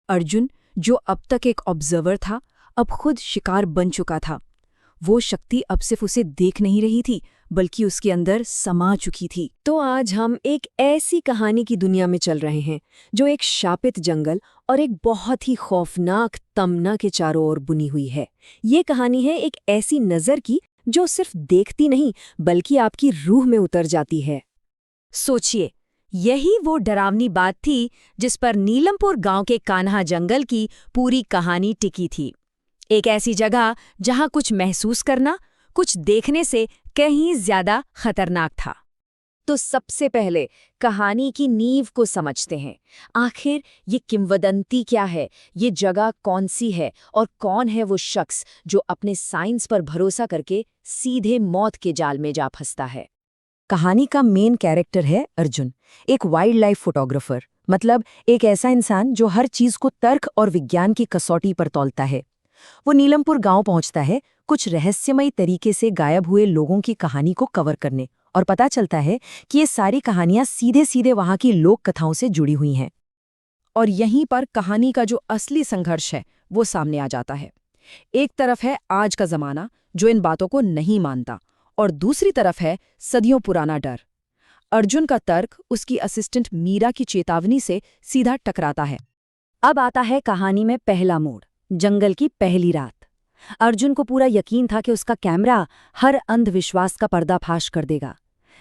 अर्जुन, जो अब तक एक ऑब्जर्वर था, अब खुद शिकार बन चुका था। वो शक्ति अब सिर्फ उसे देख नहीं रही थी, बल्कि उसके अंदर समा चुकी थी। तो आज हम एक ऐसी कहानी की दुनिया में चल रहे हैं जो एक शापित जंगल और एक बहुत ही खौफनाक तमन्ना के चारों ओर बुनी हुई है। ये कहानी है एक ऐसी नज़र की जो सिर्फ देखती नहीं बल्कि आपकी रूह में उतर जाती है। सोचिए, यही वो डरावनी बात थी जिस पर नीलमपुर गांव के कान्हा जंगल की पूरी कहानी टिकी थी। एक ऐसी जगह जहां कुछ महसूस करना, कुछ देखने से कहीं ज्यादा खतरनाक था। तो सबसे पहले कहानी की नींव को समझते हैं। आखिर ये किंवदंती क्या है, ये जगह कौन सी है और कौन है वो शख्स जो अपने साइंस पर भरोसा करके सीधे मौत के जाल में जा फंसता है। कहानी का मेन कैरेक्टर है अर्जुन, एक वाइल्ड लाइफ फोटोग्राफर, मतलब एक ऐसा इंसान जो हर चीज को तर्क और विज्ञान की कसौटी पर तौलता है। वो नीलमपुर गांव पहुंचता है कुछ रहस्यमयी तरीके से गायब हुए लोगों की कहानी को कवर करने, और पता चलता है कि ये सारी कहानियां सीधे सीधे वहां की लोक कथाओं से जुड़ी हुई हैं। और यहीं पर कहानी का जो असली संघर्ष है वो सामने आ जाता है। एक तरफ है आज का जमाना जो इन बातों को नहीं मानता, और दूसरी तरफ है सदियों पुराना डर। अर्जुन का तर्क उसकी असिस्टेंट मीरा की चेतावनी से सीधा टकराता है। अब आता है कहानी में पहला मोड़, जंगल की पहली रात। अर्जुन को पूरा यकीन था कि उसका कैमरा हर अंधविश्वास का पर्दाफाश कर देगा,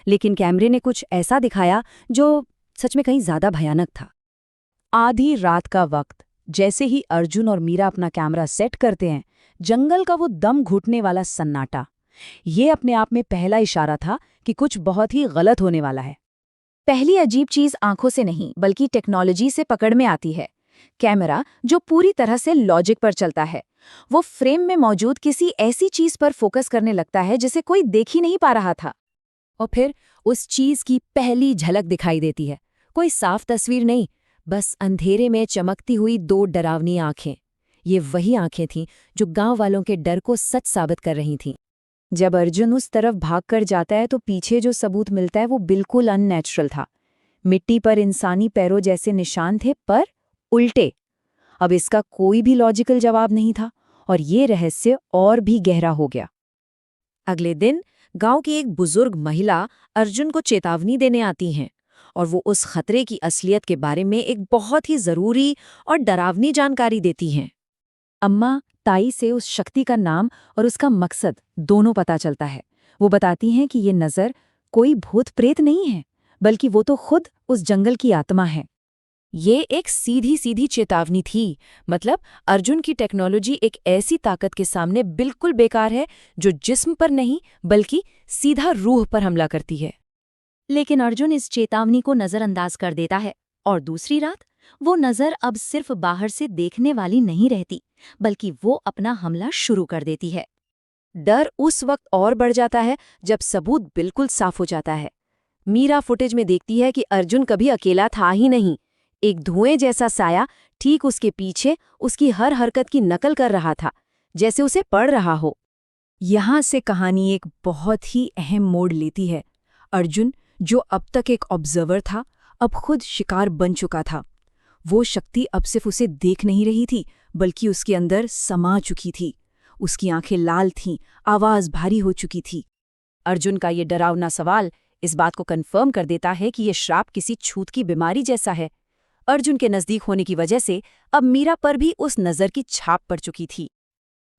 लेकिन कैमरे ने कुछ ऐसा दिखाया जो सच में कहीं ज्यादा भयानक था। आधी रात का वक्त, जैसे ही अर्जुन और मीरा अपना कैमरा सेट करते हैं, जंगल का वो दम घुटने वाला सन्नाटा, ये अपने आप में पहला इशारा था कि कुछ बहुत ही गलत होने वाला है। पहली अजीब चीज आंखों से नहीं बल्कि टेक्नोलॉजी से पकड़ में आती है। कैमरा जो पूरी तरह से लॉजिक पर चलता है, वो फ्रेम में मौजूद किसी ऐसी चीज पर फोकस करने लगता है जिसे कोई देख ही नहीं पा रहा था। और फिर उस चीज की पहली झलक दिखाई देती है। कोई साफ तस्वीर नहीं, बस अंधेरे में चमकती हुई दो डरावनी आंखें। ये वही आंखें थीं जो गांव वालों के डर को सच साबित कर रही थीं। जब अर्जुन उस तरफ भागकर जाता है तो पीछे जो सबूत मिलता है वो बिल्कुल अननेचुरल था। मिट्टी पर इंसानी पैरों जैसे निशान थे, पर उल्टे। अब इसका कोई भी लॉजिकल जवाब नहीं था, और ये रहस्य और भी गहरा हो गया। अगले दिन गांव की एक बुजुर्ग महिला अर्जुन को चेतावनी देने आती हैं, और वो उस खतरे की असलियत के बारे में एक बहुत ही जरूरी और डरावनी जानकारी देती हैं। अम्मा ताई से उस शक्ति का नाम और उसका मकसद दोनों पता चलता है। वो बताती हैं कि ये नज़र कोई भूत प्रेत नहीं है, बल्कि वो तो खुद उस जंगल की आत्मा है। ये एक सीधी सीधी चेतावनी थी। मतलब अर्जुन की टेक्नोलॉजी एक ऐसी ताकत के सामने बिल्कुल बेकार है जो जिस्म पर नहीं बल्कि सीधा रूह पर हमला करती है। लेकिन अर्जुन इस चेतावनी को नज़रअंदाज कर देता है, और दूसरी रात वो नज़र अब सिर्फ बाहर से देखने वाली नहीं रहती, बल्कि वो अपना हमला शुरू कर देती है। डर उस वक्त और बढ़ जाता है जब सबूत बिल्कुल साफ हो जाता है। मीरा फुटेज में देखती है कि अर्जुन कभी अकेला था ही नहीं। एक धुएं जैसा साया ठीक उसके पीछे उसकी हर हरकत की नकल कर रहा था, जैसे उसे पढ़ रहा हो। यहाँ से कहानी एक बहुत ही अहम मोड़ लेती है। अर्जुन, जो अब तक एक ऑब्जर्वर था, अब खुद शिकार बन चुका था। वो शक्ति अब सिर्फ उसे देख नहीं रही थी, बल्कि उसके अंदर समा चुकी थी। उसकी आंखें लाल थीं, आवाज भारी हो चुकी थी। अर्जुन का ये डरावना सवाल इस बात को कन्फर्म कर देता है कि ये श्राप किसी छूत की बीमारी जैसा है। अर्जुन के नजदीक होने की वजह से अब मीरा पर भी उस नज़र की छाप पड़ चुकी थी।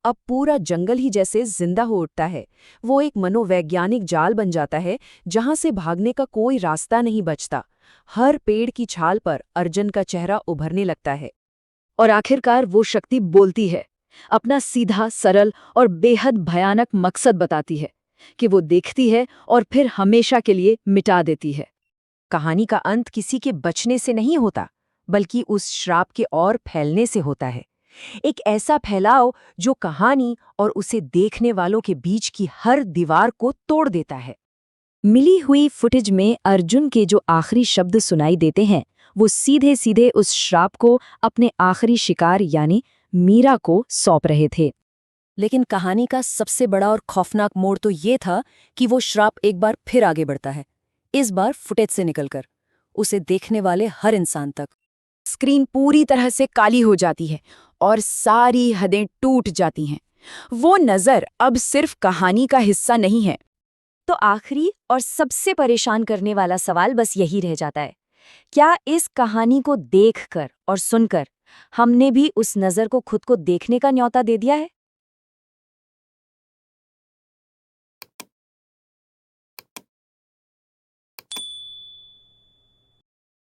अब पूरा जंगल ही जैसे जिंदा हो उठता है। वो एक मनोवैज्ञानिक जाल बन जाता है जहां से भागने का कोई रास्ता नहीं बचता। हर पेड़ की छाल पर अर्जुन का चेहरा उभरने लगता है, और आखिरकार वो शक्ति बोलती है, अपना सीधा, सरल और बेहद भयानक मकसद बताती है कि वो देखती है और फिर हमेशा के लिए मिटा देती है। कहानी का अंत किसी के बचने से नहीं होता, बल्कि उस श्राप के और फैलने से होता है। एक ऐसा फैलाव जो कहानी और उसे देखने वालों के बीच की हर दीवार को तोड़ देता है। मिली हुई फुटेज में अर्जुन के जो आखिरी शब्द सुनाई देते हैं, वो सीधे सीधे उस श्राप को अपने आखिरी शिकार यानी मीरा को सौंप रहे थे। लेकिन कहानी का सबसे बड़ा और खौफनाक मोड़ तो ये था कि वो श्राप एक बार फिर आगे बढ़ता है, इस बार फुटेज से निकलकर उसे देखने वाले हर इंसान तक। स्क्रीन पूरी तरह से काली हो जाती है और सारी हदें टूट जाती हैं। वो नज़र अब सिर्फ कहानी का हिस्सा नहीं है। तो आखिरी और सबसे परेशान करने वाला सवाल बस यही रह जाता है, क्या इस कहानी को देखकर और सुनकर हमने भी उस नज़र को खुद को देखने का न्योता दे दिया है?